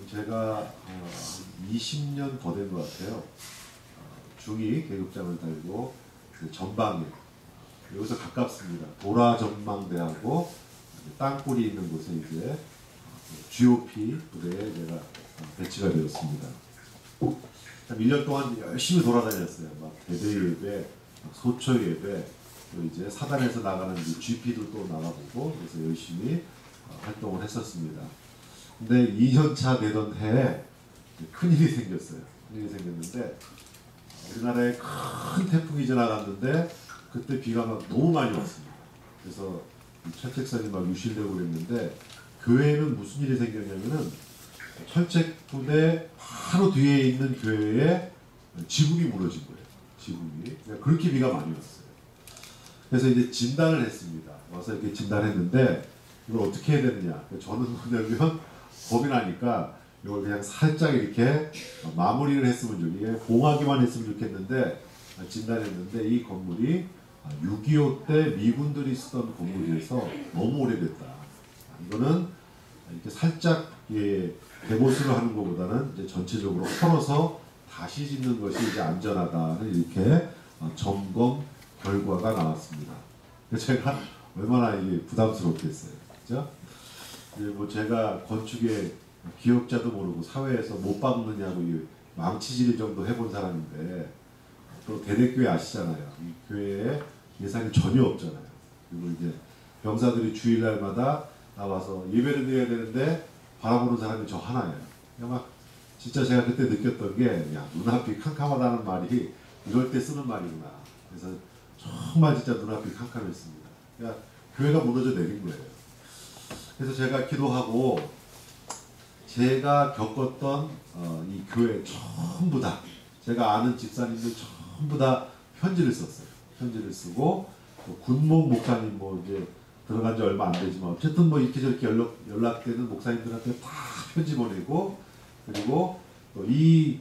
제가 20년 더 된 것 같아요. 중2 계급장을 달고 그 전방에 여기서 가깝습니다. 도라전망대하고 땅굴이 있는 곳에 이제 GOP 부대에 제가 배치가 되었습니다. 1년 동안 열심히 돌아다녔어요. 막 대대 예배, 소초 예배, 또 이제 사단에서 나가는 GP도 또 나가보고 그래서 열심히 활동을 했었습니다. 근데 2년차 되던 해에 큰일이 생겼어요. 큰일이 생겼는데 우리나라에 큰 태풍이 지나갔는데 그때 비가 막 너무 많이 왔습니다. 그래서 철책선이 막 유실되고 그랬는데 교회에는 무슨 일이 생겼냐면은 철책부대 바로 뒤에 있는 교회에 지붕이 무너진 거예요. 지붕이. 그러니까 그렇게 비가 많이 왔어요. 그래서 이제 진단을 했습니다. 와서 이렇게 진단했는데 이걸 어떻게 해야 되느냐. 저는 뭐냐면 겁이 나니까 이걸 그냥 살짝 이렇게 마무리를 했으면 좋겠는데 이게 봉하기만 했으면 좋겠는데 진단했는데 이 건물이 6.25 때 미군들이 쓰던 건물이라서 너무 오래됐다. 이거는 이렇게 살짝 대보수를 하는 것보다는 이제 전체적으로 헐어서 다시 짓는 것이 이제 안전하다는 이렇게 점검 결과가 나왔습니다. 제가 얼마나 이게 부담스럽겠어요, 그죠? 뭐 제가 건축의 기억자도 모르고 사회에서 못 박느냐고 망치질 정도 해본 사람인데 또 대대교회 아시잖아요. 이 교회에 예산이 전혀 없잖아요. 그리고 이제 병사들이 주일날마다 나와서 예배를 드려야 되는데 바라보는 사람이 저 하나예요. 그러니까 막 진짜 제가 그때 느꼈던 게 야, 눈앞이 캄캄하다는 말이 이럴 때 쓰는 말이구나. 그래서 정말 진짜 눈앞이 캄캄했습니다. 그러니까 교회가 무너져 내린 거예요. 그래서 제가 기도하고 제가 겪었던 이 교회 전부 다 제가 아는 집사님들 전부 다 편지를 썼어요. 편지를 쓰고 또 군목 목사님 뭐 이제 들어간 지 얼마 안 되지만 어쨌든 뭐 이렇게 저렇게 연락되는 목사님들한테 다 편지 보내고 그리고 또 이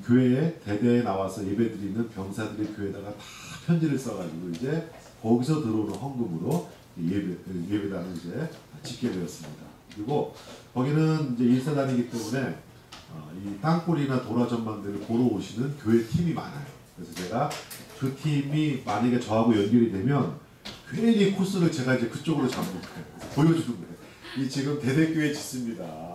교회에 대대에 나와서 예배드리는 병사들의 교회에다가 다 편지를 써가지고 이제 거기서 들어오는 헌금으로 예배단을 이제 짓게 되었습니다. 그리고 거기는 이제 1사단이기 때문에 이 땅굴이나 도라전망대를 보러 오시는 교회 팀이 많아요. 그래서 제가 그 팀이 만약에 저하고 연결이 되면 괜히 코스를 제가 이제 그쪽으로 잡는 거예요. 보여주는 거예요. 이 지금 대대교회 짓습니다.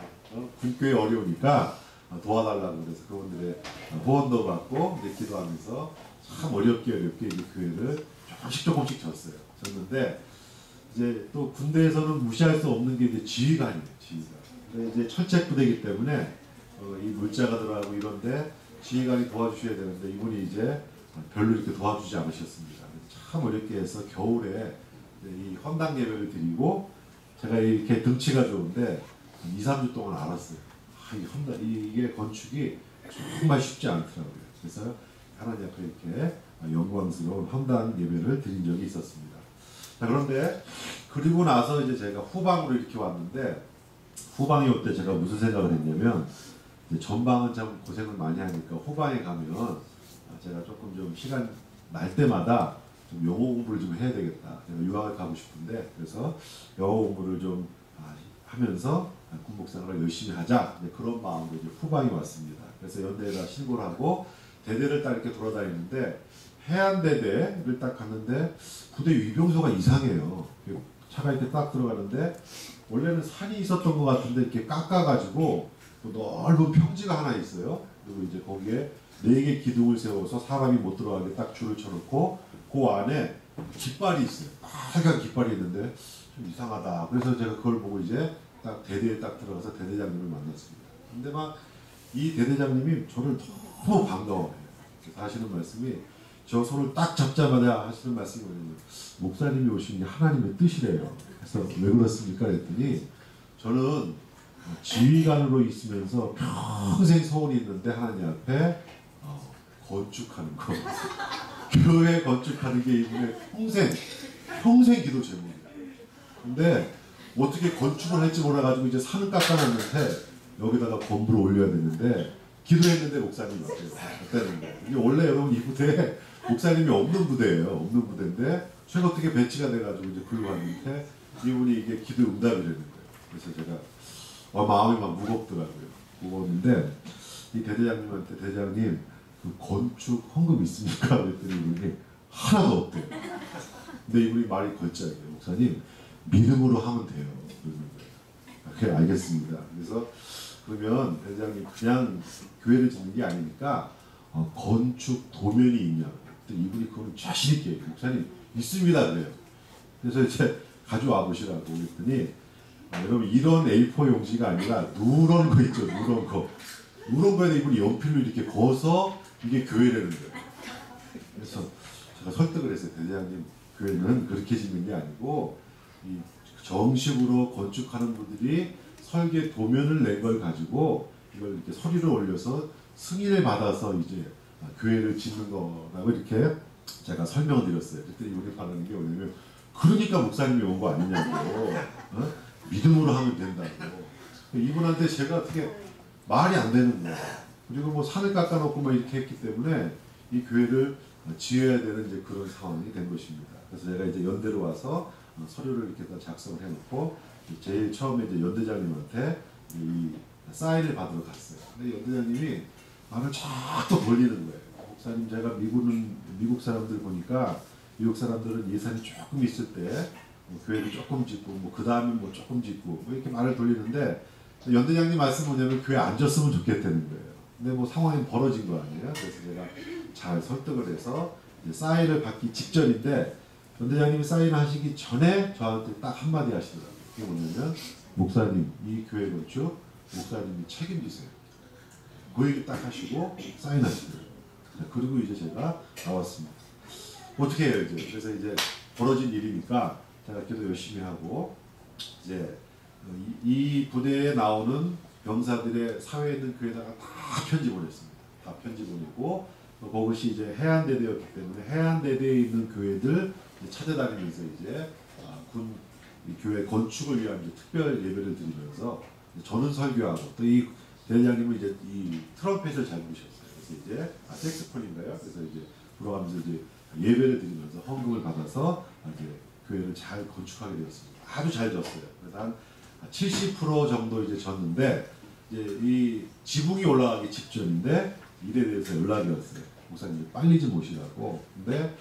군교회 어려우니까 도와달라고 그래서 그분들의 후원도 받고 이제 기도하면서 참 어렵게 이제 교회를 조금씩 졌어요. 졌는데 이제 또 군대에서는 무시할 수 없는 게 이제 지휘관이에요. 지휘관. 근데 이제 철책부대이기 때문에 이 물자가 들어가고 이런데 지휘관이 도와주셔야 되는데 이분이 이제 별로 이렇게 도와주지 않으셨습니다. 참 어렵게 해서 겨울에 이 헌당 예배를 드리고 제가 이렇게 등치가 좋은데 2, 3주 동안 알았어요. 이게 건축이 정말 쉽지 않더라고요. 그래서 하나님 앞에 이렇게 영광스러운 헌당 예배를 드린 적이 있었습니다. 자, 그런데 그리고 나서 이제 제가 후방으로 이렇게 왔는데 후방에 올 때 제가 무슨 생각을 했냐면 전방은 참 고생을 많이 하니까 후방에 가면 제가 조금 좀 시간 날 때마다 좀 영어 공부를 좀 해야 되겠다. 제가 유학을 가고 싶은데 그래서 영어 공부를 좀 하면서 군복생활을 열심히 하자. 그런 마음으로 이제 후방이 왔습니다. 그래서 연대에다 신고를 하고 대대를 딱 이렇게 돌아다니는데 해안대대를 딱 갔는데 부대 위병소가 이상해요. 차가 이렇게 딱 들어가는데 원래는 산이 있었던 것 같은데 이렇게 깎아가지고 넓은 평지가 하나 있어요. 그리고 이제 거기에 4개 기둥을 세워서 사람이 못 들어가게 딱 줄을 쳐놓고 그 안에 깃발이 있어요. 빨간 깃발이 있는데 좀 이상하다. 그래서 제가 그걸 보고 이제 딱 대대에 딱 들어가서 대대장님을 만났습니다. 근데 막 이 대대장님이 저를 너무 반가워해요. 그래서 하시는 말씀이 저 손을 딱 잡자마자 하시는 말씀이 뭐냐면 목사님이 오신 게 하나님의 뜻이래요. 그래서 왜 그렇습니까? 그랬더니 저는 지휘관으로 있으면서 평생 소원이 있는데 하나님 앞에 건축하는 거 교회 건축하는 게 이분의 평생 기도 제목이에요. 근데 어떻게 건축을 할지 몰라가지고 이제 산을 깎아놨는데 여기다가 건물을 올려야 되는데 기도했는데 목사님이 왔다는 거예요. 이게 원래 여러분 이 부대에 목사님이 없는 부대예요. 없는 부대인데 제가 어떻게 배치가 돼가지고 이제 글로 왔는데 이분이 이게 기도 응답이 되는 거예요. 그래서 제가 마음이 막 무겁더라고요. 무거웠는데 이 대대장님한테 대장님 그 건축 헌금 있습니까? 그랬더니 이분이 하나도 없대요. 근데 이분이 말이 걸작이에요. 목사님 믿음으로 하면 돼요. 그러는 거예요. 그래 알겠습니다. 그래서 그러면 대장님 그냥 교회를 짓는 게 아니니까 건축 도면이 있냐? 이분이 그걸 자신 있게 목사님 있습니다 그래요. 그래서 이제 가져와 보시라고 그랬더니 여러분 이런 A4 용지가 아니라 누런 거 있죠. 누런 거에 이분이 연필로 이렇게 거서 이게 교회라는 거예요. 그래서 제가 설득을 했어요. 대장님 교회는 그렇게 짓는 게 아니고 이 정식으로 건축하는 분들이 설계 도면을 낸 걸 가지고 이걸 이렇게 서류를 올려서 승인을 받아서 이제 교회를 짓는 거라고 이렇게 제가 설명을 드렸어요. 그랬더니 이분이 말하는 게 뭐냐면 그러니까 목사님이 온 거 아니냐고 믿음으로 하면 된다고. 이분한테 제가 어떻게 말이 안 되는 거예요. 그리고 뭐 산을 깎아놓고 뭐 이렇게 했기 때문에 이 교회를 지어야 되는 이제 그런 상황이 된 것입니다. 그래서 제가 이제 연대로 와서 서류를 이렇게 다 작성을 해놓고 제일 처음에 이제 연대장님한테 이 사인을 받으러 갔어요. 근데 연대장님이 말을 자꾸 돌리는 거예요. 목사님 제가 미국 사람들 보니까 미국 사람들은 예산이 조금 있을 때 교회를 조금 짓고 뭐 그 다음에 뭐 조금 짓고 뭐 이렇게 말을 돌리는데 연대장님 말씀 뭐냐면 교회 안 졌으면 좋겠다는 거예요. 근데 뭐 상황이 벌어진 거 아니에요. 그래서 제가 잘 설득을 해서 이제 사인을 받기 직전인데 연대장님이 사인하시기 전에 저한테 딱 한마디 하시더라고요. 그게 뭐냐면 목사님 이 교회 건축 목사님이 책임지세요. 그 얘기 딱 하시고 사인하시더라고요. 그리고 이제 제가 나왔습니다. 어떻게 해요 이제. 그래서 이제 벌어진 일이니까 제가 기도 열심히 하고 이제 이 부대에 나오는 병사들의 사회에 있는 교회에다가 다 편지 보냈습니다. 다 편지 보내고 그것이 이제 해안대대였기 때문에 해안대대에 있는 교회들 찾아다니면서 이제 군 교회 건축을 위한 이제 특별 예배를 드리면서 저는 설교하고 또 이 대장님은 이제 이 트럼펫을 잘 부셨어요. 그래서 이제 색스폰인가요? 그래서 이제 불어가면서 이제 예배를 드리면서 헌금을 받아서 이제 교회를 잘 건축하게 되었습니다. 아주 잘 졌어요. 그래서 한 70% 정도 이제 졌는데 이제 이 지붕이 올라가기 직전인데 일에 대해서 연락이 왔어요. 목사님 빨리 좀 오시라고. 근데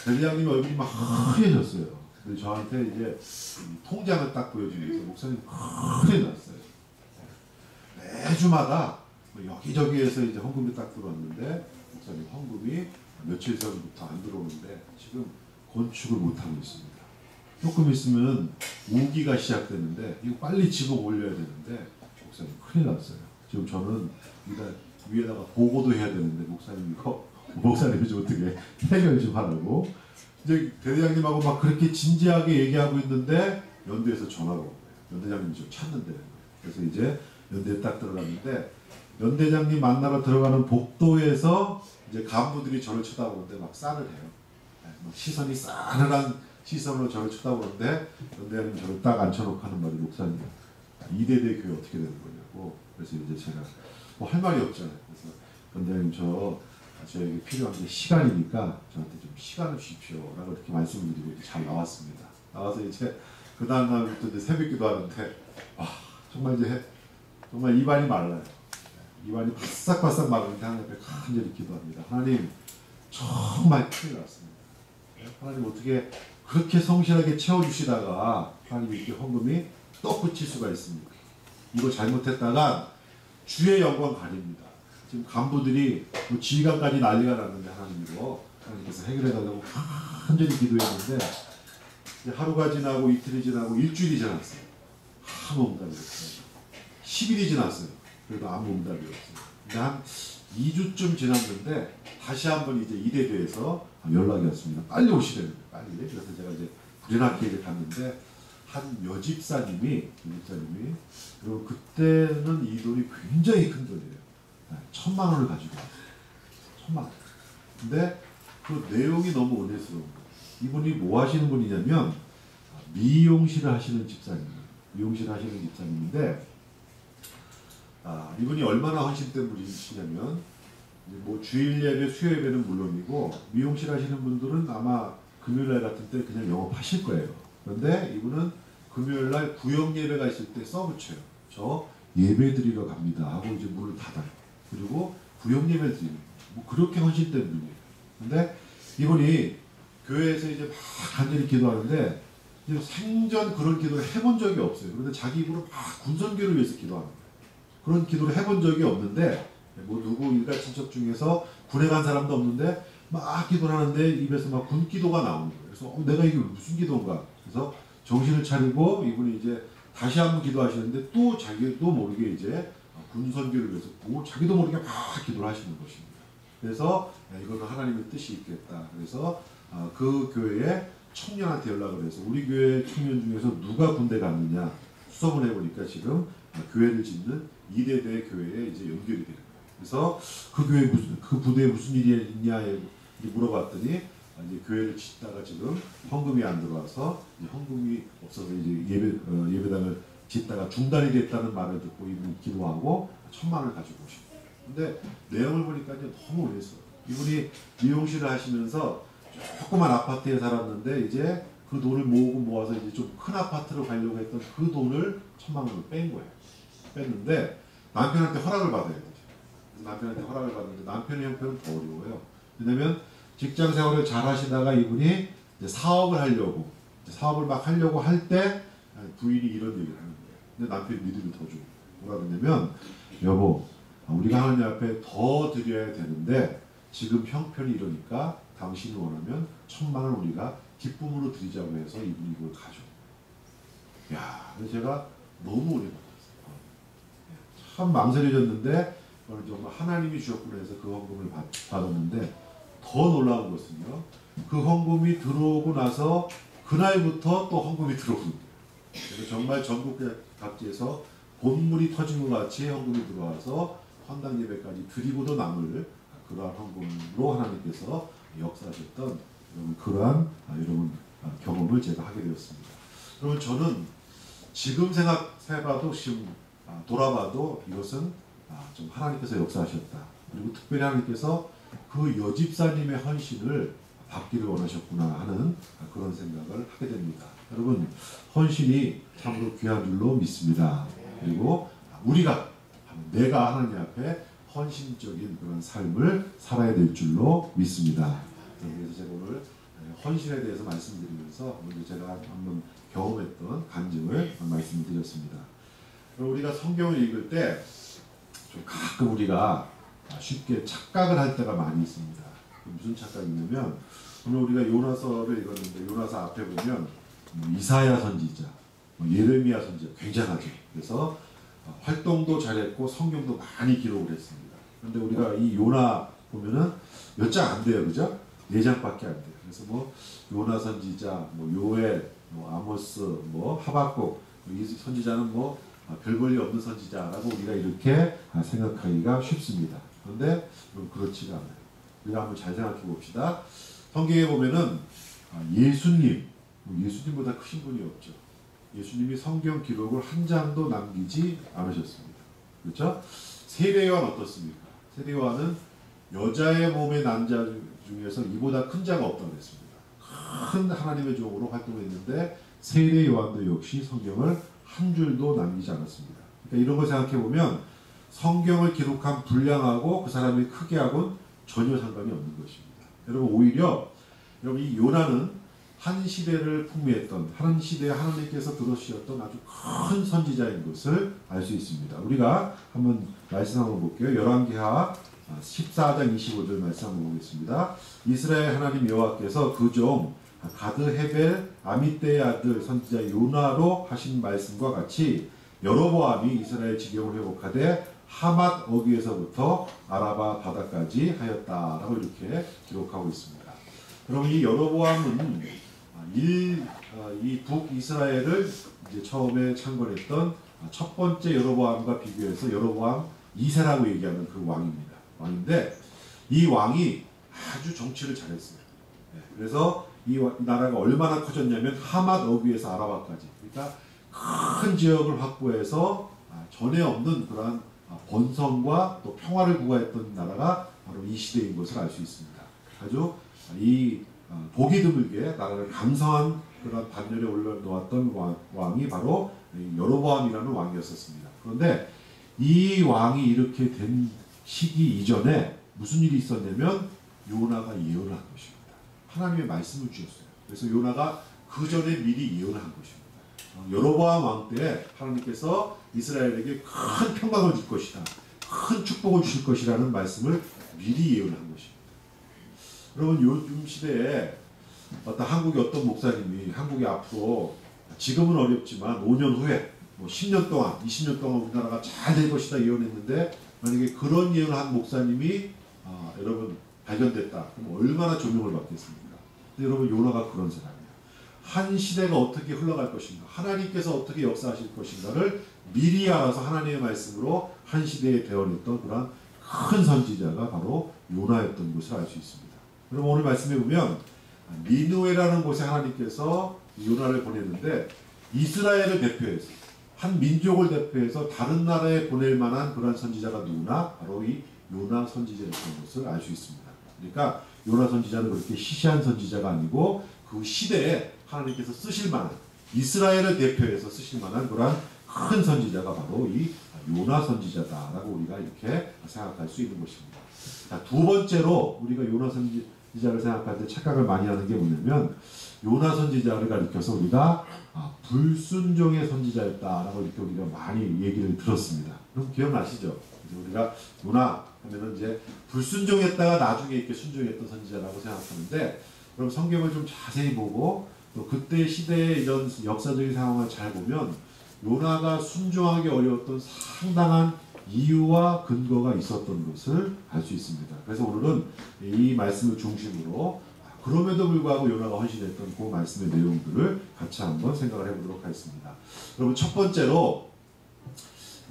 대장님 얼굴이 막 하얘졌어요. 근데 저한테 이제 통장을 딱 보여주면서 목사님 큰일 났어요. 매주마다 여기저기에서 이제 헌금이 딱 들어왔는데 목사님 헌금이 며칠 전부터 안 들어오는데 지금 건축을 못하고 있습니다. 조금 있으면 우기가 시작되는데 이거 빨리 지붕 올려야 되는데 목사님 큰일 났어요. 지금 저는 일단 위에다가 보고도 해야 되는데 목사님이 좀 어떻게 해결 좀 하라고 이제 대대장님하고 막 그렇게 진지하게 얘기하고 있는데 연대에서 전화가 온 거예요. 연대장님이 좀 찾는다는 거예요. 그래서 이제 연대에 딱 들어갔는데 연대장님 만나러 들어가는 복도에서 이제 간부들이 저를 쳐다보는데 막 싸늘해요. 막 시선이 싸늘한 시선으로 저를 쳐다보는데 연대장님 저를 딱 앉혀놓고 하는 말이 목사님 이대대 교회 어떻게 되는 거냐고. 그래서 이제 제가 뭐 할 말이 없잖아요. 그래서 연대장님 저에게 필요한 게 시간이니까 저한테 좀 시간을 주십시오 라고 이렇게 말씀을 드리고 잘 나왔습니다. 나와서 이제 그 다음 날부터 이제 새벽기도 하는데 와 정말 입안이 말라요. 입안이 바싹바싹 마르는데 하나님 앞에 간절히 기도합니다. 하나님 정말 큰일 났습니다. 하나님 어떻게 그렇게 성실하게 채워주시다가 하나님 이렇게 헌금이 떡붙일 수가 있습니까? 이거 잘못했다가 주의 영광 가립니다. 지금 간부들이 뭐 지휘관까지 난리가 났는데 하나님께서 해결해달라고 간절히 기도했는데 이제 하루가 지나고 이틀이 지나고 일주일이 지났어요. 아무 응답이 없어요. 10일이 지났어요. 그래도 아무 응답이 없어요. 근데 한 2주쯤 지났는데 다시 한번 이제 이대교에서 연락이 왔습니다. 빨리 오시라는 거예요. 빨리. 그래서 제가 이제 불현학교에 갔는데 한 여집사님이 그리고 그때는 이 돈이 굉장히 큰 돈이에요. 1,000만 원을 가지고 왔어요. 1,000만 원. 근데 그 내용이 너무 은혜스러운 거예요. 이분이 뭐 하시는 분이냐면 미용실을 하시는 집사님이에요. 미용실을 하시는 집사님인데 이분이 얼마나 헌신된 분이시냐면 뭐 주일 예배, 수요 예배는 물론이고 미용실 하시는 분들은 아마 금요일날 같은 때 그냥 영업하실 거예요. 그런데 이분은 금요일날 구역 예배가 있을 때 써붙여요. 저 예배 드리러 갑니다 하고 이제 문을 닫아요. 그리고 구역 예배 드리는 뭐 그렇게 헌신된 분이에요. 근데 이분이 교회에서 이제 막 간절히 기도하는데 이제 생전 그런 기도를 해본 적이 없어요. 그런데 자기 입으로 막 군선교를 위해서 기도하는 거예요. 그런 기도를 해본 적이 없는데 뭐 누구 일가 친척 중에서 군에 간 사람도 없는데 막 기도를 하는데 입에서 막 군 기도가 나오는 거예요. 그래서 내가 이게 무슨 기도인가? 그래서 정신을 차리고 이분이 이제 다시 한번 기도하시는데 또 자기도 모르게 이제 군 선교를 위해서 뭐 자기도 모르게 막 기도를 하시는 것입니다. 그래서 이거는 하나님의 뜻이 있겠다. 그래서 그 교회에 청년한테 연락을 해서 우리 교회 청년 중에서 누가 군대 갔느냐 수소문 해보니까 지금 교회를 짓는 이대대 교회에 이제 연결이 되는 거예요. 그래서 그 교회 그 부대에 무슨 일이 있냐 물어봤더니 이제 교회를 짓다가 지금 헌금이 안 들어와서 이제 헌금이 없어서 이제 예배당을 짓다가 중단이 됐다는 말을 듣고 이분이 기도하고 1,000만 원을 가지고 오신 거예요. 근데 내용을 보니까 이제 너무 의했어요. 이분이 미용실을 하시면서 조그만 아파트에 살았는데 이제 그 돈을 모아서 이제 좀 큰 아파트로 가려고 했던 그 돈을 1,000만 원을 뺀 거예요. 뺐는데 남편한테 허락을 받아야 되죠. 남편한테 허락을 받는데 남편의 형편은 더 어려워요. 왜냐면 직장 생활을 잘 하시다가 이분이 이제 사업을 하려고 사업을 막 하려고 할 때 부인이 이런 얘기를 하는 거예요. 근데 남편이 믿음이 더 좋고 뭐라 그러냐면 여보 우리가 하나님 앞에 더 드려야 되는데 지금 형편이 이러니까 당신이 원하면 1,000만 원 우리가 기쁨으로 드리자고 해서 이분이 이걸 가져. 야, 제가 너무 오래 받았어요. 참 망설여졌는데 정말 하나님이 주셨구나 해서 그 헌금을 받았는데 더 놀라운 것은요. 그 헌금이 들어오고 나서 그날부터 또 헌금이 들어오는 거예요. 그래서 정말 전국 각지에서 본물이 터진 것 같이 헌금이 들어와서 헌당 예배까지 드리고도 남을 그러한 헌금으로 하나님께서 역사하셨던 그러한 여러분 경험을 제가 하게 되었습니다. 여러분 저는 지금 생각해봐도 지금 돌아봐도 이것은 좀 하나님께서 역사하셨다. 그리고 특별히 하나님께서 그 여집사님의 헌신을 받기를 원하셨구나 하는 그런 생각을 하게 됩니다. 여러분 헌신이 참으로 귀한 줄로 믿습니다. 그리고 내가 하나님 앞에 헌신적인 그런 삶을 살아야 될 줄로 믿습니다. 그래서 제가 오늘 헌신에 대해서 말씀드리면서 먼저 제가 한번 경험했던 간증을 말씀드렸습니다. 우리가 성경을 읽을 때 좀 가끔 우리가 쉽게 착각을 할 때가 많이 있습니다. 무슨 착각이냐면 오늘 우리가 요나서를 읽었는데 요나서 앞에 보면 이사야 선지자, 예레미야 선지자 굉장하죠. 그래서 활동도 잘했고 성경도 많이 기록을 했습니다. 그런데 우리가 이 요나 보면은 몇 장 안 돼요, 그죠? 4장밖에 안 돼요. 그래서 뭐 요나 선지자, 뭐 요엘, 뭐 아모스, 뭐 하박국, 이 선지자는 뭐 별 볼일 없는 선지자라고 우리가 이렇게 생각하기가 쉽습니다. 그런데 그렇지가 않아요. 우리가 한번 잘 생각해 봅시다. 성경에 보면은 예수님보다 크신 분이 없죠. 예수님이 성경 기록을 한 장도 남기지 않으셨습니다. 그렇죠? 세례요한 어떻습니까? 세례요한은 여자의 몸에 난 자 중에서 이보다 큰 자가 없다고 했습니다. 큰 하나님의 종으로 활동했는데 세례요한도 역시 성경을 한 줄도 남기지 않았습니다. 그러니까 이런 걸 생각해 보면 성경을 기록한 분량하고 그 사람이 크기하고는 전혀 상관이 없는 것입니다. 여러분 오히려 이 요나는 한 시대를 풍미했던 한 시대에 하나님께서 들어주셨던 아주 큰 선지자인 것을 알 수 있습니다. 우리가 한번 말씀 한번 볼게요. 열왕기하 14장 25절 말씀 한번 보겠습니다. 이스라엘 하나님 여호와께서 그 종 가드 헤벨 아미떼의 아들 선지자 요나로 하신 말씀과 같이 여로보암이 이스라엘 지경을 회복하되 하맛 어귀에서부터 아라바 바다까지 하였다라고 이렇게 기록하고 있습니다. 그럼 이 여로보암은 이 북이스라엘을 이제 처음에 창건했던 첫 번째 여로보암과 비교해서 여로보암 2세라고 얘기하는 그 왕입니다. 왕인데 이 왕이 아주 정치를 잘했어요. 그래서 이 나라가 얼마나 커졌냐면 하맛 어귀에서 아라바까지, 그러니까 큰 지역을 확보해서 전에 없는 그러한 번성과 또 평화를 구가했던 나라가 바로 이 시대인 것을 알 수 있습니다. 아주 이 보기 드물게 나라를 강성한 그런 반열에 올려놓았던 왕이 바로 여로보암이라는 왕이었었습니다. 그런데 이 왕이 이렇게 된 시기 이전에 무슨 일이 있었냐면 요나가 예언을 한 것입니다. 하나님의 말씀을 주셨어요. 그래서 요나가 그 전에 미리 예언을 한 것입니다. 여로보암 왕 때 하나님께서 이스라엘에게 큰 평강을 줄 것이다, 큰 축복을 주실 것이라는 말씀을 미리 예언한 것입니다. 여러분, 요즘 시대에 한국의 어떤 목사님이 한국이 앞으로 지금은 어렵지만 5년 후에 10년 동안 20년 동안 우리나라가 잘 될 것이다 예언했는데, 만약에 그런 예언을 한 목사님이 여러분 발견됐다, 그럼 얼마나 조명을 받겠습니까? 근데 여러분, 요나가 그런 사람이에요. 한 시대가 어떻게 흘러갈 것인가, 하나님께서 어떻게 역사하실 것인가를 미리 알아서 하나님의 말씀으로 한 시대에 대언했던 그런 큰 선지자가 바로 요나였던 것을 알 수 있습니다. 여러분, 오늘 말씀해 보면 니느웨라는 곳에 하나님께서 요나를 보냈는데, 이스라엘을 대표해서, 한 민족을 대표해서 다른 나라에 보낼 만한 그런 선지자가 누구나 바로 이 요나 선지자였던 것을 알 수 있습니다. 그러니까 요나 선지자는 그렇게 시시한 선지자가 아니고 그 시대에 하나님께서 쓰실 만한, 이스라엘을 대표해서 쓰실 만한 그런 큰 선지자가 바로 이 요나 선지자다라고 우리가 이렇게 생각할 수 있는 것입니다. 자, 두 번째로 우리가 요나 선지자를 생각할 때 착각을 많이 하는 게 뭐냐면, 요나 선지자를 가리켜서 우리가 불순종의 선지자였다라고 이렇게 우리가 많이 얘기를 들었습니다. 그럼 기억나시죠? 그래서 우리가 요나 하면은 이제 불순종했다가 나중에 이렇게 순종했던 선지자라고 생각하는데, 그럼 성경을 좀 자세히 보고 또 그때 시대의 이런 역사적인 상황을 잘 보면 요나가 순종하기 어려웠던 상당한 이유와 근거가 있었던 것을 알 수 있습니다. 그래서 오늘은 이 말씀을 중심으로 그럼에도 불구하고 요나가 헌신했던 그 말씀의 내용들을 같이 한번 생각을 해보도록 하겠습니다. 여러분, 첫 번째로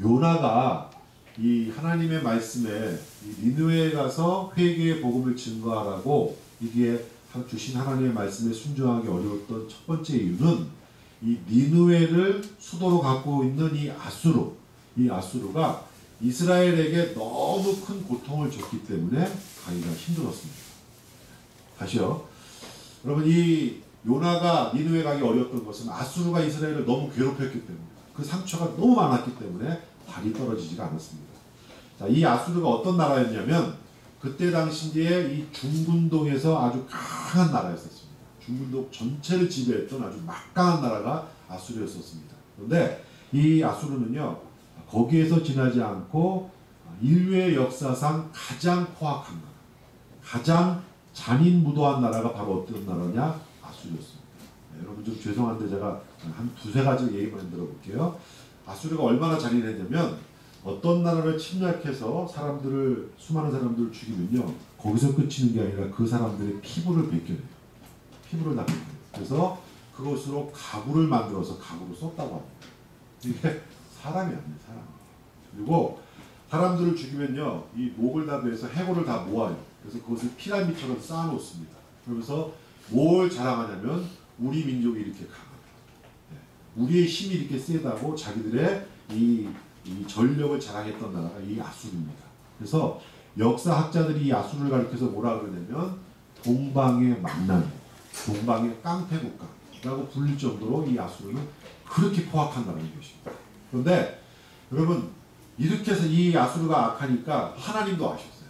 요나가 이 하나님의 말씀에 니느웨에 가서 회개의 복음을 증거하라고 이게 주신 하나님의 말씀에 순종하기 어려웠던 첫 번째 이유는, 이 니느웨를 수도로 갖고 있는 이 아수르가 이스라엘에게 너무 큰 고통을 줬기 때문에 가기가 힘들었습니다. 다시요. 여러분, 이 요나가 니느웨 가기 어려웠던 것은 아수르가 이스라엘을 너무 괴롭혔기 때문에, 그 상처가 너무 많았기 때문에 발이 떨어지지가 않았습니다. 자, 이 아수르가 어떤 나라였냐면, 그때 당시에 이 중군동에서 아주 강한 나라였었습니다. 중군동 전체를 지배했던 아주 막강한 나라가 아수르였었습니다. 그런데 이 아수르는요, 거기에서 지나지 않고 인류의 역사상 가장 포악한 나라, 가장 잔인무도한 나라가 바로 어떤 나라냐? 아수르였습니다. 네, 여러분 좀 죄송한데 제가 한 두세 가지 얘기만 들어볼게요. 아수르가 얼마나 잔인했냐면, 어떤 나라를 침략해서 수많은 사람들을 죽이면요, 거기서 끝이는 게 아니라 그 사람들의 피부를 벗겨내요. 피부를 다 벗겨내요. 그래서 그것으로 가구를 만들어서 가구로 썼다고 합니다. 이게 사람이 아니에요, 사람. 그리고 사람들을 죽이면요, 이 목을 다 베서 해골을 다 모아요. 그래서 그것을 피라미드처럼 쌓아놓습니다. 그러면서 뭘 자랑하냐면, 우리 민족이 이렇게 강하다, 우리의 힘이 이렇게 세다고 자기들의 이 전력을 자랑했던 나라가 이 아수르입니다. 그래서 역사학자들이 이 아수르를 가리켜서 뭐라 그러냐면, 동방의 망나니, 동방의 깡패국가라고 불릴 정도로 이 아수르는 그렇게 포악한 나라인 것입니다. 그런데 여러분, 이렇게 해서 이 아수르가 악하니까 하나님도 아셨어요.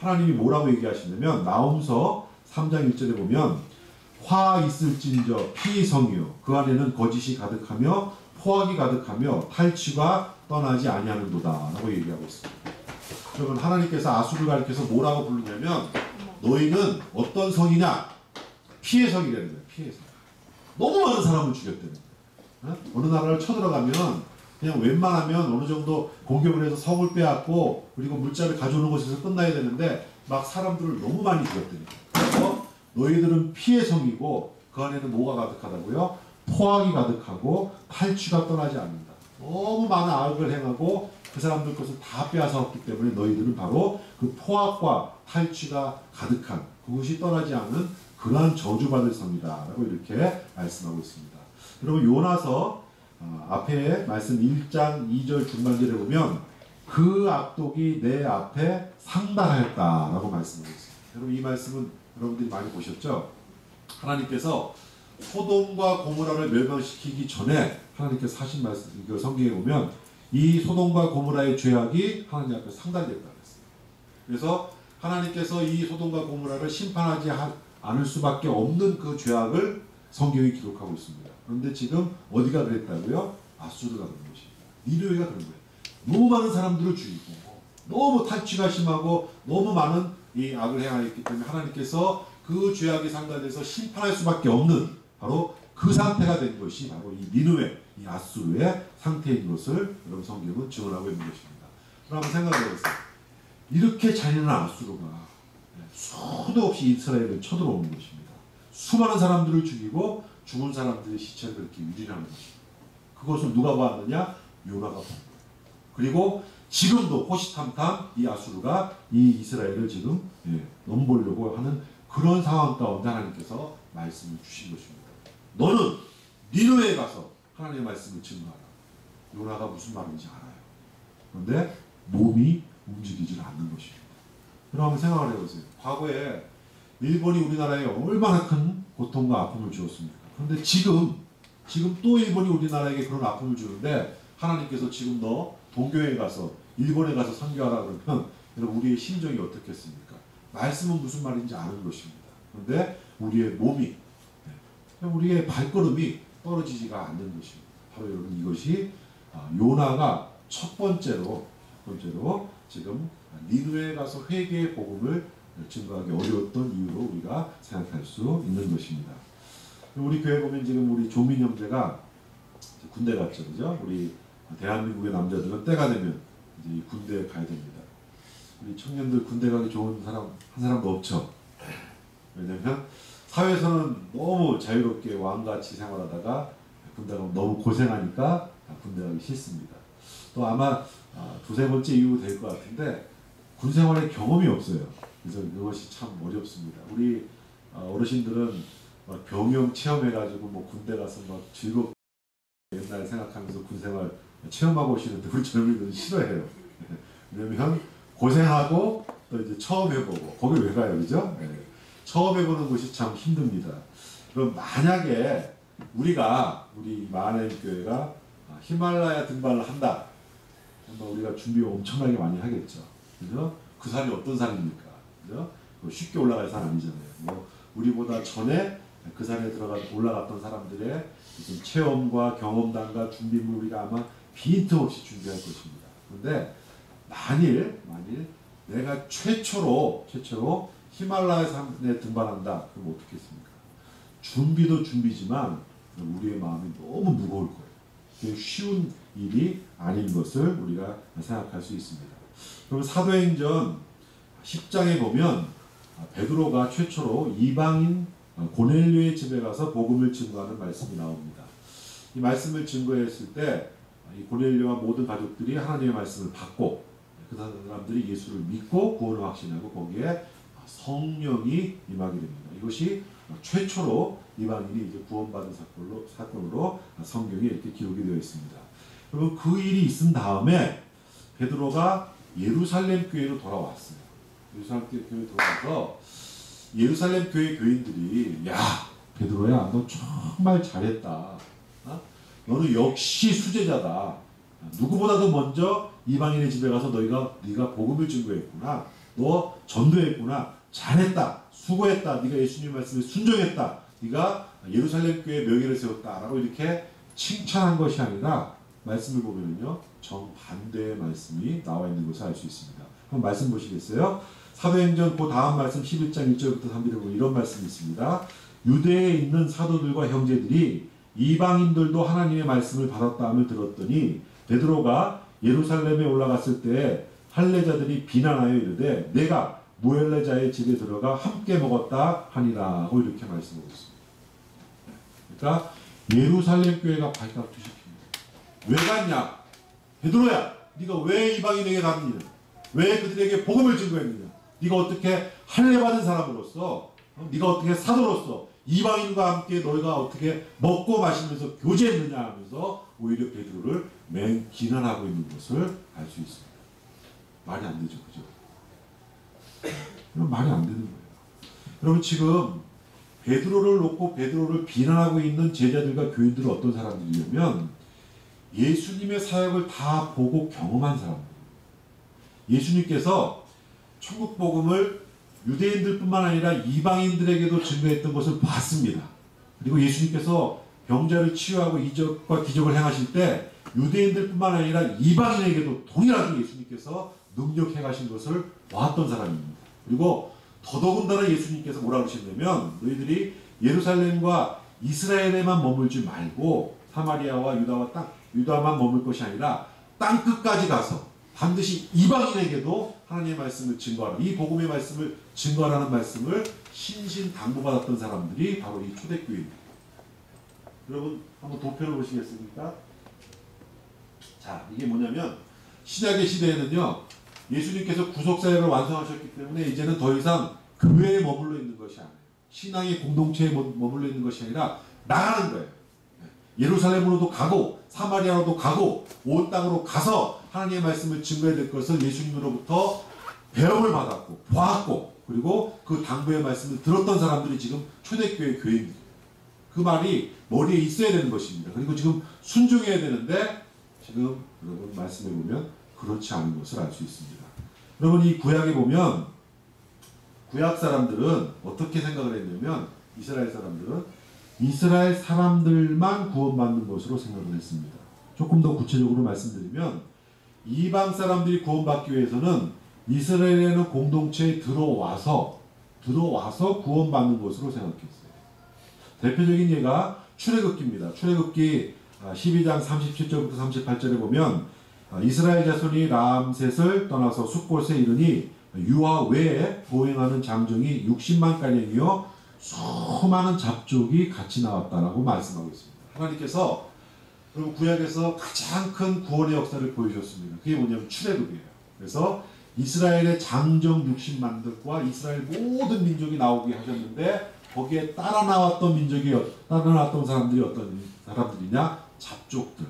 하나님이 뭐라고 얘기하시냐면, 나홈서 3장 1절에 보면, 화 있을진저 피성이요 그 안에는 거짓이 가득하며 포악이 가득하며 탈취가 떠나지 아니하는도다 라고 얘기하고 있습니다. 여러분, 하나님께서 아수르를 가리켜서 뭐라고 부르냐면, 너희는 어떤 성이냐? 피해 성이라는 거예요. 피해 성. 너무 많은 사람을 죽였다는 거예요. 어느 나라를 쳐들어가면 그냥 웬만하면 어느 정도 공격을 해서 성을 빼앗고 그리고 물자를 가져오는 것에서 끝나야 되는데, 막 사람들을 너무 많이 죽였다는 거예요. 그래서 너희들은 피해 성이고 그 안에는 뭐가 가득하다고요? 포악이 가득하고 탈취가 떠나지 않는다. 너무 많은 악을 행하고 그 사람들 것을 다 빼앗아왔기 때문에 너희들은 바로 그 포악과 탈취가 가득한, 그것이 떠나지 않는 그러한 저주받을 성이다 라고 이렇게 말씀하고 있습니다. 여러분, 요나서 앞에 말씀 1장 2절 중반절에 보면, 그 악독이 내 앞에 상달하였다 라고 말씀하고 있습니다. 여러분, 이 말씀은 여러분들이 많이 보셨죠? 하나님께서 소돔과 고모라를 멸망시키기 전에 하나님께서 하신 말씀, 이거 성경에 보면 이 소돔과 고모라의 죄악이 하나님 앞에 상달됐다 그랬어요. 그래서 하나님께서 이 소돔과 고모라를 심판하지 않을 수밖에 없는 그 죄악을 성경이 기록하고 있습니다. 그런데 지금 어디가 그랬다고요? 아수르가 그런 것입니다. 니느웨가 그런 거예요. 너무 많은 사람들을 죽이고 너무 탈취가 심하고 너무 많은 이 악을 행하였기 때문에 하나님께서 그 죄악이 상달돼서 심판할 수밖에 없는 바로 그 상태가 된 것이 바로 이 니느웨, 이 아수르의 상태인 것을 여러분 성경은 증언하고 있는 것입니다. 그럼 한번 생각해 보세요. 이렇게 잔인한 아수르가 수도 없이 이스라엘을 쳐들어오는 것입니다. 수많은 사람들을 죽이고 죽은 사람들의 시체를 그렇게 유린하는 것입니다. 그것을 누가 보았느냐? 요나가 본 거예요. 그리고 지금도 호시탐탐 이 아수르가 이 이스라엘을 지금 넘보려고 하는 그런 상황 가운데 하나님께서 말씀을 주신 것입니다. 너는 니느웨에 가서 하나님의 말씀을 증거하라. 요나가 무슨 말인지 알아요. 그런데 몸이 움직이질 않는 것입니다. 그럼 한번 생각을 해보세요. 과거에 일본이 우리나라에 얼마나 큰 고통과 아픔을 주었습니까? 그런데 지금 또 일본이 우리나라에게 그런 아픔을 주는데 하나님께서 지금 너 동교에 가서 일본에 가서 선교하라 그러면 여러분 우리의 심정이 어떻겠습니까? 말씀은 무슨 말인지 아는 것입니다. 그런데 우리의 몸이 우리의 발걸음이 떨어지지가 않는 것입니다. 바로 여러분 이것이 요나가 첫 번째로 지금 니느웨에 가서 회개의 복음을 증거하기 어려웠던 이유로 우리가 생각할 수 있는 것입니다. 우리 교회 보면 지금 우리 조민 형제가 군대 갔죠, 그죠? 우리 대한민국의 남자들은 때가 되면 이제 군대에 가야 됩니다. 우리 청년들 군대 가기 좋은 사람 한 사람도 없죠. 왜냐면 사회에서는 너무 자유롭게 왕같이 생활하다가 군대 가면 너무 고생하니까 군대 가기 싫습니다. 또 아마 두세 번째 이유 될 것 같은데 군 생활에 경험이 없어요. 그래서 그것이 참 어렵습니다. 우리 어르신들은 막 병영 체험해가지고 뭐 군대 가서 막 즐겁게 옛날 생각하면서 군 생활 체험하고 오시는데 우리 젊은이들은 싫어해요. 왜냐면 고생하고 또 이제 처음 해보고 거기 왜 가요, 그죠? 네. 처음 해보는 것이 참 힘듭니다. 그럼 만약에 우리 마하나임 교회가 히말라야 등반을 한다. 우리가 준비 엄청나게 많이 하겠죠. 그죠? 그 산이 어떤 산입니까? 그죠? 쉽게 올라갈 산 아니잖아요. 뭐 우리보다 전에 그 산에 올라갔던 사람들의 무슨 체험과 경험담과 준비물 우리가 아마 빈틈없이 준비할 것입니다. 그런데 만일 내가 최초로 히말라야 산에 등반한다. 그럼 어떻게 했습니까? 준비도 준비지만 우리의 마음이 너무 무거울 거예요. 그게 쉬운 일이 아닌 것을 우리가 생각할 수 있습니다. 그럼 사도행전 10장에 보면 베드로가 최초로 이방인 고넬료의 집에 가서 복음을 증거하는 말씀이 나옵니다. 이 말씀을 증거했을 때 이 고넬료와 모든 가족들이 하나님의 말씀을 받고 그 사람들이 예수를 믿고 구원을 확신하고 거기에 성령이 임하게 됩니다. 이것이 최초로 이방인이 이제 구원받은 사건으로 성경에 이렇게 기록이 되어 있습니다. 그리고 그 일이 있은 다음에 베드로가 예루살렘 교회로 돌아왔어요. 예루살렘 교회로 돌아와서 예루살렘 교회 교인들이 야 베드로야 너 정말 잘했다. 너는 역시 수제자다. 누구보다도 먼저 이방인의 집에 가서 네가 복음을 증거했구나. 너 전도했구나. 잘했다. 수고했다. 네가 예수님 말씀에 순종했다. 네가 예루살렘 교회의 명예를 세웠다. 라고 이렇게 칭찬한 것이 아니라 말씀을 보면요. 정반대의 말씀이 나와 있는 것을 알 수 있습니다. 한번 말씀 보시겠어요? 사도행전 그 다음 말씀 11장 1절부터 3절에 보면 이런 말씀이 있습니다. 유대에 있는 사도들과 형제들이 이방인들도 하나님의 말씀을 받았다함을 들었더니 베드로가 예루살렘에 올라갔을 때 할례자들이 비난하여 이르되 내가 무할례자의 집에 들어가 함께 먹었다 하니라 하고 이렇게 말씀하고 있습니다. 그러니까 예루살렘 교회가 발칵 뒤집힙니다. 왜 갔냐? 베드로야 네가 왜 이방인에게 갔느냐? 왜 그들에게 복음을 증거했느냐? 네가 어떻게 할례 받은 사람으로서 네가 어떻게 사도로서 이방인과 함께 너희가 어떻게 먹고 마시면서 교제했느냐 하면서 오히려 베드로를 비난하고 있는 것을 알 수 있습니다. 말이 안 되죠, 그죠? 그럼 말이 안 되는 거예요. 여러분 지금 베드로를 놓고 베드로를 비난하고 있는 제자들과 교인들은 어떤 사람들이냐면 예수님의 사역을 다 보고 경험한 사람들. 예수님께서 천국 복음을 유대인들뿐만 아니라 이방인들에게도 증거했던 것을 봤습니다. 그리고 예수님께서 병자를 치유하고 이적과 기적을 행하실 때 유대인들뿐만 아니라 이방인에게도 동일하게 예수님께서 능력 행하신 것을 보았던 사람입니다. 그리고 더더군다나 예수님께서 뭐라고 하셨냐면 너희들이 예루살렘과 이스라엘에만 머물지 말고 사마리아와 유다만 머물 것이 아니라 땅 끝까지 가서 반드시 이방인에게도 하나님의 말씀을 증거하라. 이 복음의 말씀을 증거하라는 말씀을 신신당부받았던 사람들이 바로 이 초대교회입니다. 여러분 한번 도표를 보시겠습니까? 자, 이게 뭐냐면 신약의 시대에는요, 예수님께서 구속사역을 완성하셨기 때문에 이제는 더 이상 교회에 머물러 있는 것이 아니에요. 신앙의 공동체에 머물러 있는 것이 아니라 나가는 거예요. 예루살렘으로도 가고 사마리아로도 가고 온 땅으로 가서 하나님의 말씀을 증거해야 될 것을 예수님으로부터 배움을 받았고 보았고 그리고 그 당부의 말씀을 들었던 사람들이 지금 초대교회 교회입니다. 그 말이 머리에 있어야 되는 것입니다. 그리고 지금 순종해야 되는데 지금 여러분 말씀해 보면 그렇지 않은 것을 알 수 있습니다. 여러분 이 구약에 보면 구약 사람들은 어떻게 생각을 했냐면 이스라엘 사람들만 구원받는 것으로 생각을 했습니다. 조금 더 구체적으로 말씀드리면 이방 사람들이 구원받기 위해서는 이스라엘에는 공동체에 들어와서 구원받는 것으로 생각했어요. 대표적인 예가 출애굽기입니다. 출애굽기 12장 37절부터 38절에 보면 이스라엘 자손이 람셋을 떠나서 숫곳에 이르니 유아 외에 보행하는 장정이 60만가량이요 수많은 잡족이 같이 나왔다라고 말씀하고 있습니다. 하나님께서 그리고 구약에서 가장 큰 구원의 역사를 보여주셨습니다. 그게 뭐냐면 출애굽이에요. 그래서 이스라엘의 장정 60만들과 이스라엘 모든 민족이 나오게 하셨는데 거기에 따라 나왔던 사람들이 어떤 사람들이냐? 잡족들,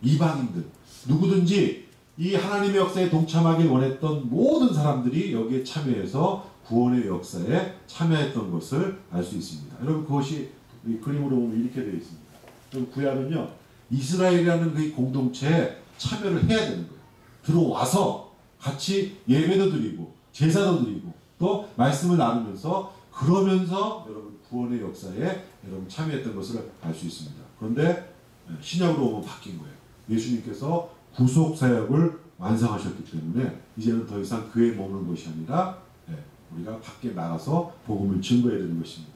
이방인들, 누구든지 이 하나님의 역사에 동참하길 원했던 모든 사람들이 여기에 참여해서 구원의 역사에 참여했던 것을 알 수 있습니다. 여러분 그것이 이 그림으로 보면 이렇게 되어 있습니다. 그럼 구약은요 이스라엘이라는 그 공동체에 참여를 해야 되는 거예요. 들어와서 같이 예배도 드리고 제사도 드리고 또 말씀을 나누면서 그러면서 여러분 구원의 역사에 여러분 참여했던 것을 알 수 있습니다. 그런데 신약으로 오면 바뀐 거예요. 예수님께서 구속 사역을 완성하셨기 때문에 이제는 더 이상 교회에 머무는 것이 아니라 우리가 밖에 나가서 복음을 증거해야 되는 것입니다.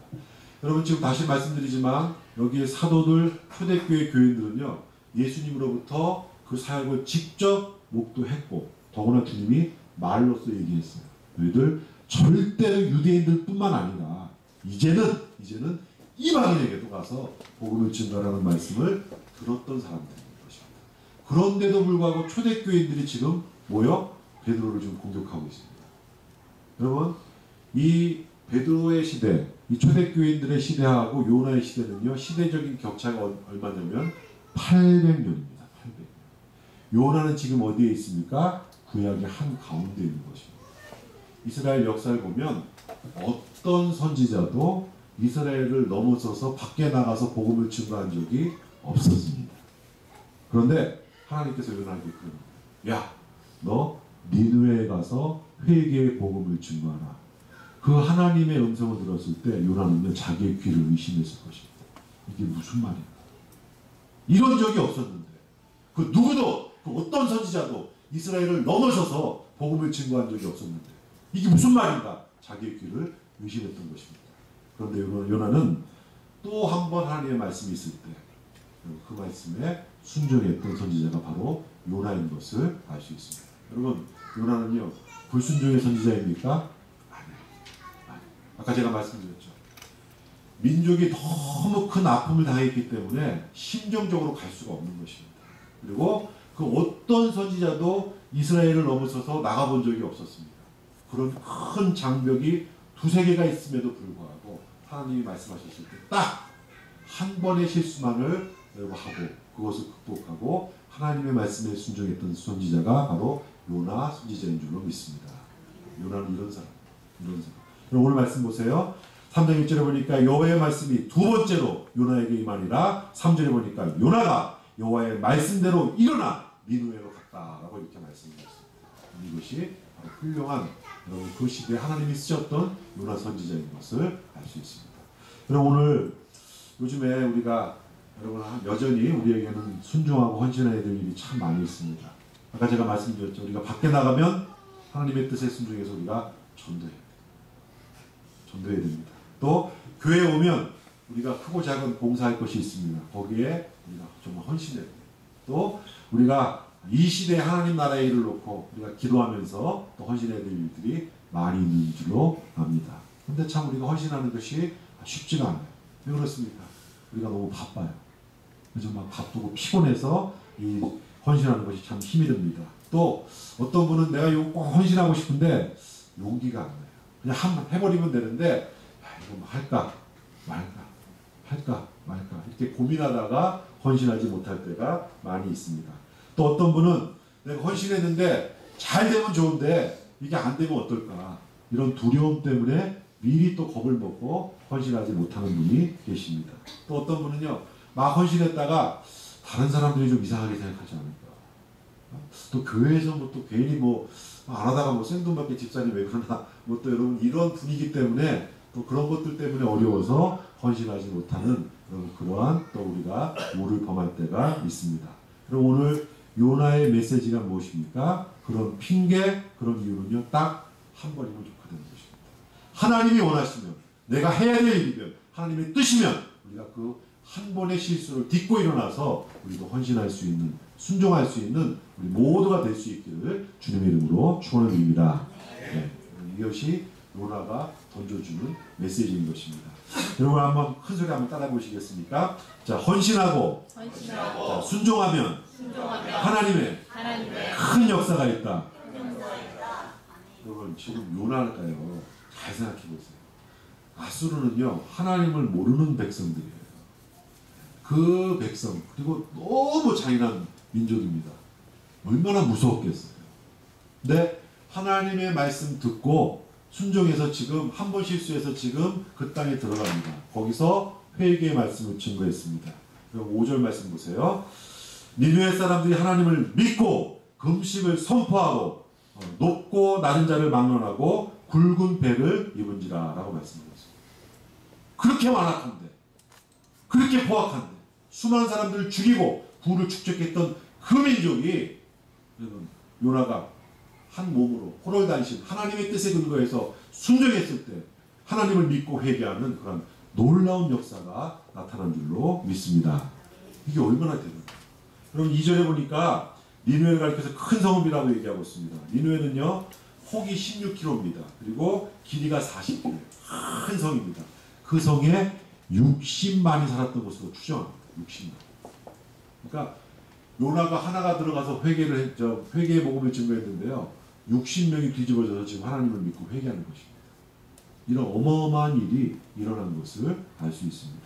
여러분 지금 다시 말씀드리지만 여기에 사도들 초대교회 교인들은요 예수님으로부터 그 사역을 직접 목도했고 더구나 주님이 말로써 얘기했어요. 너희들 절대로 유대인들뿐만 아니라 이제는 이방인에게도 가서 복음을 증거하라는 말씀을 들었던 사람들인 것입니다. 그런데도 불구하고 초대교인들이 지금 모여 베드로를 좀 공격하고 있습니다. 여러분 이 베드로의 시대, 이 초대교인들의 시대하고 요나의 시대는요 시대적인 격차가 얼마냐면 800년입니다. 800년. 요나는 지금 어디에 있습니까? 구약의 한 가운데 있는 것입니다. 이스라엘 역사를 보면 어떤 선지자도 이스라엘을 넘어서서 밖에 나가서 복음을 증거한 적이 없었습니다. 그런데 하나님께서 요나에게 그럽니다. 야, 너 니느웨에 가서 회개의 복음을 증거하라. 그 하나님의 음성을 들었을 때 요나는 자기의 귀를 의심했을 것입니다. 이게 무슨 말인가? 이런 적이 없었는데 그 누구도 그 어떤 선지자도 이스라엘을 넘어서서 복음을 증거한 적이 없었는데 이게 무슨 말인가? 자기의 귀를 의심했던 것입니다. 그런데 요나는 또 한 번 하나님의 말씀이 있을 때 그 말씀에 순종했던 선지자가 바로 요나인 것을 알 수 있습니다. 여러분 요나는요 불순종의 선지자입니까? 아니에요. 아까 제가 말씀드렸죠. 민족이 너무 큰 아픔을 당했기 때문에 심정적으로 갈 수가 없는 것입니다. 그리고 그 어떤 선지자도 이스라엘을 넘어서서 나가본 적이 없었습니다. 그런 큰 장벽이 두세 개가 있음에도 불구하고 하나님이 말씀하셨을 때 딱 한 번의 실수만을 하고 그것을 극복하고 하나님의 말씀에 순종했던 선지자가 바로 요나 선지자인 줄로 믿습니다. 요나는 이런 사람. 그럼 오늘 말씀 보세요. 3장 1절에 보니까 여호와의 말씀이 두 번째로 요나에게 임하니라. 3절에 보니까 요나가 여호와의 말씀대로 일어나 니느웨로 갔다라고 이렇게 말씀하셨습니다. 이것이 바로 훌륭한 여러분 그 시대에 하나님이 쓰셨던 요나 선지자인 것을 알 수 있습니다. 여러분 오늘 요즘에 우리가 여러분 여전히 우리에게는 순종하고 헌신해야 될 일이 참 많이 있습니다. 아까 제가 말씀드렸죠. 우리가 밖에 나가면 하나님의 뜻에 순종해서 우리가 전도해야 됩니다. 또 교회에 오면 우리가 크고 작은 봉사할 것이 있습니다. 거기에 우리가 정말 헌신해야 돼요. 또 우리가 이 시대에 하나님 나라의 일을 놓고 우리가 기도하면서 또 헌신해야 될 일들이 많이 있는 줄로 압니다. 근데 참 우리가 헌신하는 것이 쉽지가 않아요. 왜 그렇습니까? 우리가 너무 바빠요. 그래서 막 바쁘고 피곤해서 이 헌신하는 것이 참 힘이 듭니다. 또 어떤 분은 내가 이거 꼭 헌신하고 싶은데 용기가 안 나요. 그냥 한번 해버리면 되는데 이거 뭐 할까 말까 이렇게 고민하다가 헌신하지 못할 때가 많이 있습니다. 또 어떤 분은 내가 헌신했는데 잘 되면 좋은데 이게 안 되면 어떨까 이런 두려움 때문에 미리 또 겁을 먹고 헌신하지 못하는 분이 계십니다. 또 어떤 분은요 막 헌신했다가 다른 사람들이 좀 이상하게 생각하지 않을까. 또 교회에서 뭐 또 괜히 뭐 안 하다가 뭐 생돈받게 집사님 왜 그러나 뭐 또 여러분 이런 분위기 때문에 또 그런 것들 때문에 어려워서 헌신하지 못하는 그러한 또 우리가 오를 범할 때가 있습니다. 그럼 오늘 요나의 메시지가 무엇입니까? 그런 핑계, 그런 이유는요 딱 한 번이면 좋거든요. 하나님이 원하시면 내가 해야 될 일이면 하나님의 뜻이면 우리가 그 한 번의 실수를 딛고 일어나서 우리도 헌신할 수 있는 순종할 수 있는 우리 모두가 될 수 있기를 주님의 이름으로 축원을 드립니다. 네, 이것이 요나가 던져주는 메시지인 것입니다. 여러분 한번 큰 소리 한번 따라 보시겠습니까? 자, 헌신하고 자, 순종하면 하나님의 큰 역사가 있다. 여러분 지금 요나일까요? 잘 생각해 보세요. 아수르는요 하나님을 모르는 백성들이에요. 그 백성 그리고 너무 잔인한 민족입니다. 얼마나 무서웠겠어요. 근데 하나님의 말씀 듣고 순종해서 지금 한 번 실수해서 지금 그 땅에 들어갑니다. 거기서 회개의 말씀을 증거했습니다. 5절 말씀 보세요. 니느웨 사람들이 하나님을 믿고 금식을 선포하고 높고 낮은 자를 막론하고 굵은 배를 입은지라 라고 말씀하셨습니다. 그렇게 완악한데 그렇게 포악한데 수많은 사람들을 죽이고 부를 축적했던 그 민족이 요나가 한 몸으로 호롤단신 하나님의 뜻에 근거해서 순종했을 때 하나님을 믿고 회개하는 그런 놀라운 역사가 나타난 줄로 믿습니다. 이게 얼마나 되는가. 여러분 2절에 보니까 니느웨를 가리켜서 큰 성읍이라고 얘기하고 있습니다. 니느웨는요 폭이 16km입니다. 그리고 길이가 40km. 큰 성입니다. 그 성에 60만이 살았던 것으로 추정합니다. 60만. 그러니까 요나가 하나가 들어가서 회개의 복음을 증거했는데요. 60명이 뒤집어져서 지금 하나님을 믿고 회개하는 것입니다. 이런 어마어마한 일이 일어난 것을 알 수 있습니다.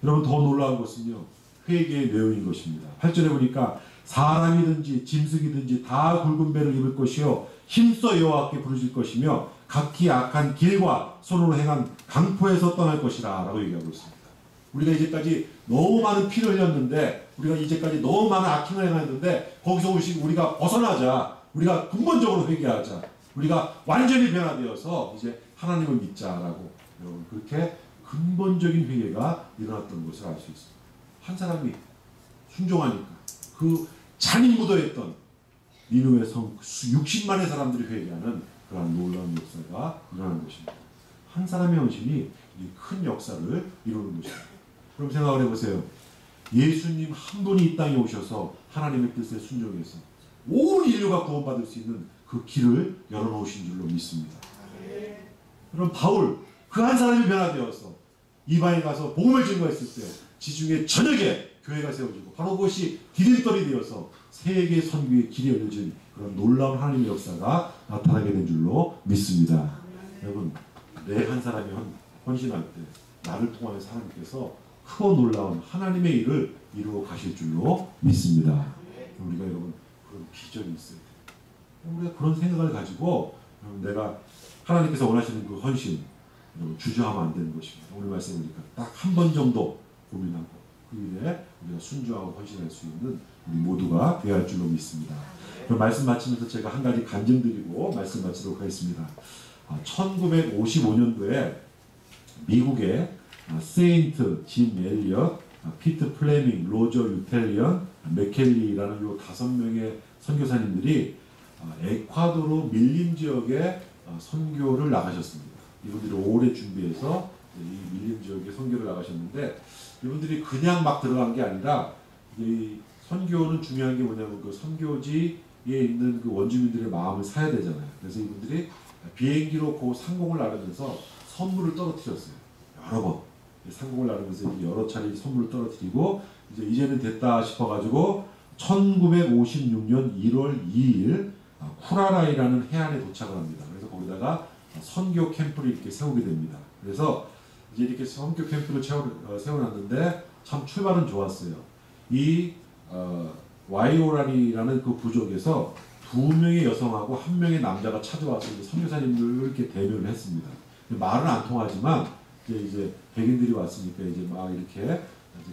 여러분 더 놀라운 것은요. 회개의 내용인 것입니다. 8절에 보니까 사람이든지 짐승이든지 다 굵은 배를 입을 것이요 힘써 여호와께 부르실 것이며 각기 악한 길과 손으로 행한 강포에서 떠날 것이라 라고 얘기하고 있습니다. 우리가 이제까지 너무 많은 피를 흘렸는데 우리가 이제까지 너무 많은 악행을 행했는데 거기서 우리가 벗어나자. 우리가 근본적으로 회개하자. 우리가 완전히 변화되어서 이제 하나님을 믿자라고 여러분 그렇게 근본적인 회개가 일어났던 것을 알 수 있습니다. 한 사람이 순종하니까 그 잔인 묻어있던 니느웨 성 60만의 사람들이 회개하는 그런 놀라운 역사가 일어나는 것입니다. 한 사람의 헌신이 큰 역사를 이루는 것입니다. 그럼 생각을 해보세요. 예수님 한 분이 이 땅에 오셔서 하나님의 뜻에 순종해서 온 인류가 구원받을 수 있는 그 길을 열어놓으신 줄로 믿습니다. 그럼 바울 그 한 사람이 변화되어서 이방에 가서 복음을 증거했을 때 지중해 전역에 교회가 세워지고 바로 그것이 디딤돌이 되어서 세계 선교의 길이 열려진 그런 놀라운 하나님의 역사가 나타나게 된 줄로 믿습니다. 여러분 내 한 사람이 헌신할 때 나를 통하여서 하나님께서 크고 놀라운 하나님의 일을 이루어 가실 줄로 믿습니다. 우리가 여러분 그런 비전이 있어야 돼요. 우리가 그런 생각을 가지고 내가 하나님께서 원하시는 그 헌신 주저하면 안 되는 것입니다. 오늘 말씀 보니까 딱 한 번 정도 고민하고 그 일에 우리가 순종하고 헌신할 수 있는 우리 모두가 되어야 할 줄로 믿습니다. 그럼 말씀 마치면서 제가 한 가지 간증드리고 말씀 마치도록 하겠습니다. 1955년도에 미국의 세인트 짐 엘리엇, 피트 플레밍, 로저 유텔리언, 맥켈리라는 요 5명의 선교사님들이 에콰도르 밀림 지역에 선교를 나가셨습니다. 이분들이 오래 준비해서 이 밀림 지역에 선교를 나가셨는데, 이분들이 그냥 막 들어간 게 아니라, 이 선교는 중요한 게 뭐냐면 그 선교지에 있는 그 원주민들의 마음을 사야 되잖아요. 그래서 이분들이 비행기로 그 상공을 나르면서 선물을 떨어뜨렸어요. 여러 번 상공을 나르면서 여러 차례 선물을 떨어뜨리고, 이제는 됐다 싶어가지고 1956년 1월 2일 쿠라라이라는 해안에 도착을 합니다. 그래서 거기다가 선교 캠프를 이렇게 세우게 됩니다. 그래서 이제 이렇게 선교 캠프를 세워놨는데 참 출발은 좋았어요. 이 와이오라니라는 그 부족에서 2명의 여성하고 1명의 남자가 찾아와서 선교사님들을 이렇게 대면을 했습니다. 말은 안 통하지만 이제 백인들이 왔으니까 이제 막 이렇게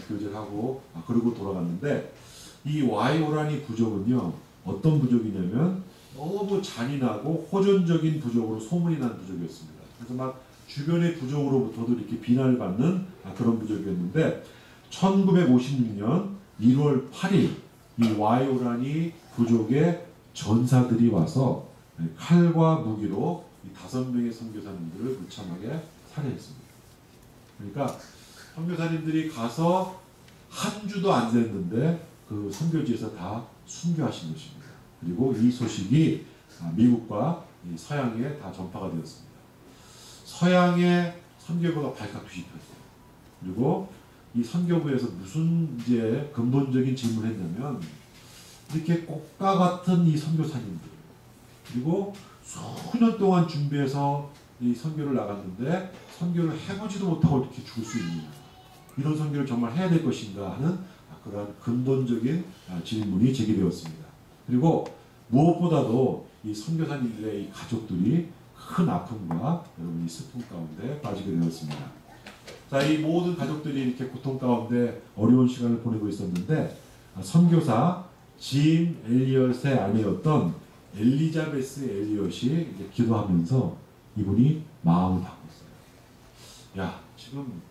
교제를 하고 그러고 돌아갔는데, 이 와이오라니 부족은요 어떤 부족이냐면 너무 잔인하고 호전적인 부족으로 소문이 난 부족이었습니다. 그래서 막 주변의 부족으로부터도 이렇게 비난을 받는 그런 부족이었는데, 1956년 1월 8일 이 와이오라니 부족의 전사들이 와서 칼과 무기로 이 5명의 선교사님들을 무참하게 살해했습니다. 그러니까 선교사님들이 가서 한 주도 안 됐는데 그 선교지에서 다 순교하신 것입니다. 그리고 이 소식이 미국과 서양에 다 전파가 되었습니다. 서양의 선교부가 발칵 뒤집혔어요. 그리고 이 선교부에서 무슨 이제 근본적인 질문을 했냐면, 이렇게 꽃과 같은 이 선교사님들, 그리고 수년 동안 준비해서 이 선교를 나갔는데 선교를 해보지도 못하고 이렇게 죽을 수 있느냐, 이런 선교를 정말 해야 될 것인가 하는 그러한 근본적인 질문이 제기되었습니다. 그리고 무엇보다도 이 선교사님들의 이 가족들이 큰 아픔과 여러분이 슬픔 가운데 빠지게 되었습니다. 자, 이 모든 가족들이 이렇게 고통 가운데 어려운 시간을 보내고 있었는데, 선교사 짐 엘리엇의 아내였던 엘리자베스 엘리엇이 이제 기도하면서 이분이 마음을 바꿨어요. 야, 지금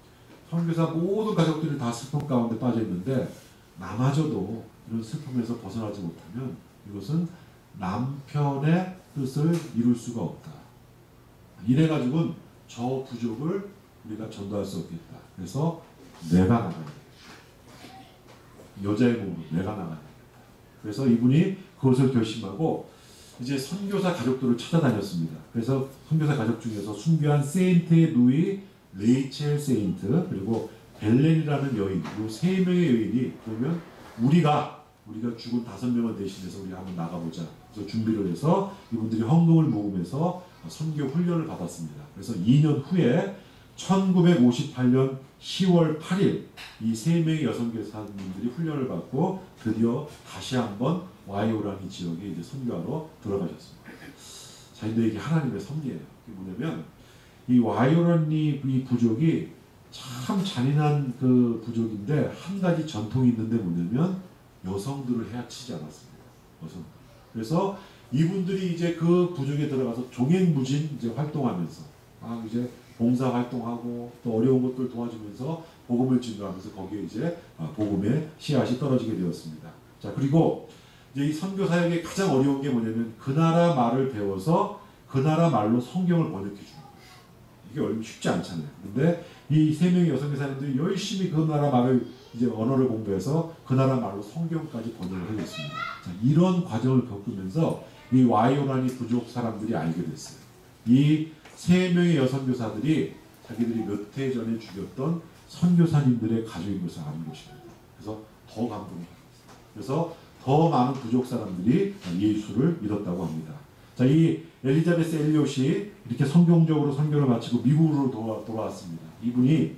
선교사 모든 가족들이 다 슬픔 가운데 빠져 있는데 나마저도 이런 슬픔에서 벗어나지 못하면 이것은 남편의 뜻을 이룰 수가 없다. 이래가지고는 저 부족을 우리가 전도할 수 없겠다. 그래서 내가 나가야 돼. 여자의 몸으로 내가 나가야 돼. 그래서 이분이 그것을 결심하고 이제 선교사 가족들을 찾아다녔습니다. 그래서 선교사 가족 중에서 순교한 세인트의 누이 레이첼 세인트, 그리고 벨렌이라는 여인, 이 3명의 여인이 그러면 우리가 죽은 5명을 대신해서 우리가 한번 나가보자. 그래서 준비를 해서 이분들이 헌금을 모으면서 선교 훈련을 받았습니다. 그래서 2년 후에 1958년 10월 8일 이 3명의 여성교사님들이 훈련을 받고 드디어 다시 한번 와이오라니 지역에 이제 선교하러 들어가셨습니다. 자, 근데 이게 하나님의 섭리예요. 이게 뭐냐면 이 와이오라니 이 부족이 참 잔인한 그 부족인데 한 가지 전통이 있는데 뭐냐면 여성들을 해치지 않았습니다. 여성. 그래서 이분들이 이제 그 부족에 들어가서 종횡무진 이제 활동하면서 이제 봉사 활동하고 또 어려운 것들 도와주면서 복음을 증거하면서 거기에 이제 복음의 씨앗이 떨어지게 되었습니다. 자, 그리고 이제 이 선교 사역의 가장 어려운 게 뭐냐면 그 나라 말을 배워서 그 나라 말로 성경을 번역해 주는 거예요. 이게 얼마나 쉽지 않잖아요. 근데 이 3명의 여성교사님들이 열심히 그 나라 말을 이제 언어를 공부해서 그 나라 말로 성경까지 번역을 해줬습니다. 자, 이런 과정을 겪으면서 이 와이오라니 부족 사람들이 알게 됐어요. 이 3명의 여선교사들이 자기들이 몇 해 전에 죽였던 선교사님들의 가족인 것을 아는 것입니다. 그래서 더 감동을 받았어요. 그래서 더 많은 부족 사람들이 예수를 믿었다고 합니다. 자, 이 엘리자베스 엘리엇이 이렇게 성경적으로 선교를 마치고 미국으로 돌아왔습니다. 이분이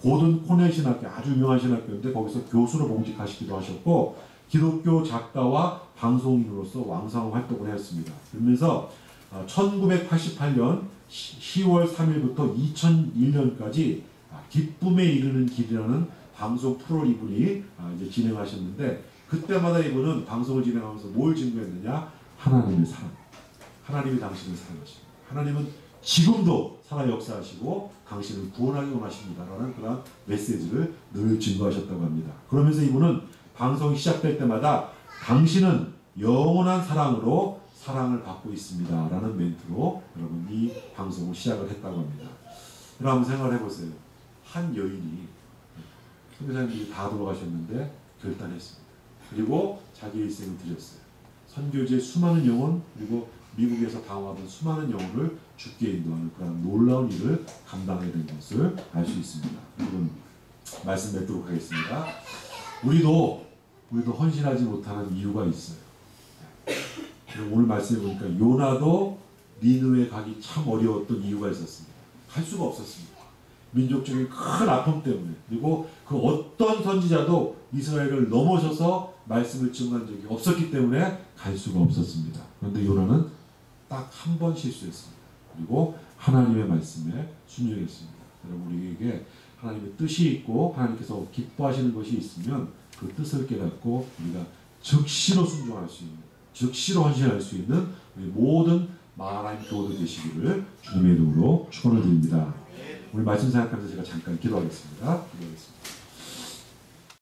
고든 코넬 신학교, 아주 유명한 신학교인데 거기서 교수로 봉직하시기도 하셨고 기독교 작가와 방송인으로서 왕성한 활동을 했습니다. 그러면서 1988년 10월 3일부터 2001년까지 기쁨에 이르는 길이라는 방송 프로 이분이 이제 진행하셨는데 그때마다 이분은 방송을 진행하면서 뭘 증거했느냐? 하나님의 사랑. 하나님이 당신을 사랑하십니다. 하나님은 지금도 살아 역사하시고 당신을 구원하기 원하십니다라는 그런 메시지를 늘 증거하셨다고 합니다. 그러면서 이분은 방송이 시작될 때마다 당신은 영원한 사랑으로 사랑을 받고 있습니다 라는 멘트로 여러분 이 방송을 시작을 했다고 합니다. 여러분 한번 생각을 해보세요. 한 여인이 선교사님들이 다 돌아가셨는데 결단했습니다. 그리고 자기 일생을 드렸어요. 선교지의 수많은 영혼 그리고 미국에서 당하던 수많은 영혼을 죽게 인도하는 그런 놀라운 일을 감당하게 된 것을 알 수 있습니다. 여러분 말씀 맺도록 하겠습니다. 우리도 헌신하지 못하는 이유가 있어요. 오늘 말씀해 보니까 요나도 니느웨 가기 참 어려웠던 이유가 있었습니다. 갈 수가 없었습니다. 민족적인 큰 아픔 때문에 그리고 그 어떤 선지자도 이스라엘을 넘어서서 말씀을 증거한 적이 없었기 때문에 갈 수가 없었습니다. 그런데 요나는 딱 한 번 실수했습니다. 그리고 하나님의 말씀에 순종했습니다. 여러분 우리에게 하나님의 뜻이 있고 하나님께서 기뻐하시는 것이 있으면 그 뜻을 깨닫고 우리가 즉시로 순종할 수 있는 즉시로 헌신할 수 있는 우리 모든 하나님 교우들 되시기를 주님의 이름으로 축원을 드립니다. 오늘 말씀 생각하면서 제가 잠깐 기도하겠습니다. 기도하겠습니다.